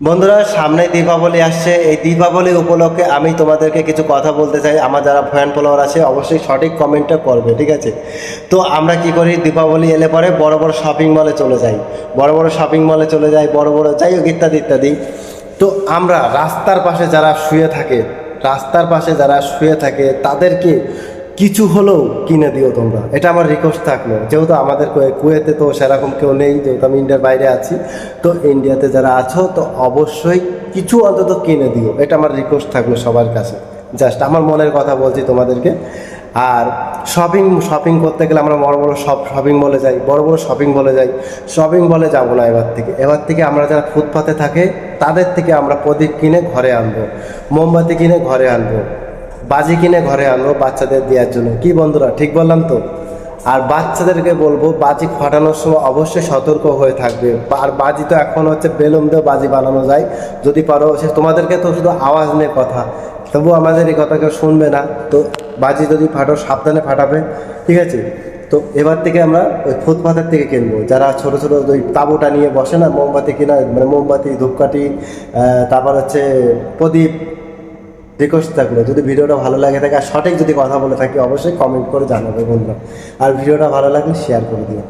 বন্ধুরা, সামনে দীপাবলি আসছে। এই দীপাবলি উপলক্ষে আমি তোমাদেরকে কিছু কথা বলতে চাই। আমার যারা ফ্যান ফলোয়ার আছে অবশ্যই সঠিক কমেন্টটা করবে, ঠিক আছে? তো আমরা কি করি, দীপাবলি এলে পরে বড় বড় শপিং মলে চলে যাই, বড় বড় শপিং মলে চলে যাই, বড় বড় যাই হোক ইত্যাদি ইত্যাদি। তো আমরা রাস্তার পাশে যারা শুয়ে থাকে, রাস্তার পাশে যারা শুয়ে থাকে তাদেরকে কিছু হলেও কিনে দিও তোমরা, এটা আমার রিকোয়েস্ট থাকলো। যেহেতু আমাদের কুয়েতে তো সেরকম কেউ নেই, যেহেতু আমি ইন্ডিয়ার বাইরে আছি, তো ইন্ডিয়াতে যারা আছো তো অবশ্যই কিছু অন্তত কিনে দিও, এটা আমার রিকোয়েস্ট থাকলো সবার কাছে। জাস্ট আমার মনের কথা বলছি তোমাদেরকে। আর শপিং শপিং করতে গেলে আমরা বড় বড় শপিং মলে যাই, বড় বড় শপিং মলে যাই। শপিং মলে যাবো না, এবার থেকে আমরা যারা ফুটপাতে থাকে তাদের থেকে আমরা প্রদীপ কিনে ঘরে আনবো, মোমবাতি কিনে ঘরে আনবো, বাজি কিনে ঘরে আনবো বাচ্চাদের দেওয়ার জন্য। কি বন্ধুরা, ঠিক বললাম তো? আর বাচ্চাদেরকে বলবো বাজি ফাটানোর সময় অবশ্যই সতর্ক হয়ে থাকবে। আর বাজি তো এখন হচ্ছে বেলুন দিয়েও বাজি বানানো যায়, যদি পারো। সে তোমাদেরকে তো শুধু আওয়াজ নিয়ে কথা, তবুও আমাদের এই কথা কেউ শুনবে না। তো বাজি যদি ফাটো সাবধানে ফাটাবে, ঠিক আছে? তো এবার থেকে আমরা ওই ফুটপাথের থেকে কিনবো। যারা ছোটো ছোটো ওই তাঁবুটা নিয়ে বসে না, মোমবাতি কিনা, মানে মোমবাতি, ধূপকাঠি, তারপর হচ্ছে প্রদীপ। রিকোয়েস্ট থাকলো, যদি ভিডিওটা ভালো লাগে থাকে আর সঠিক যদি কথা বলে থাকি অবশ্যই কমেন্ট করে জানাবে বন্ধুরা। আর ভিডিওটা ভালো লাগলে শেয়ার করে দিও।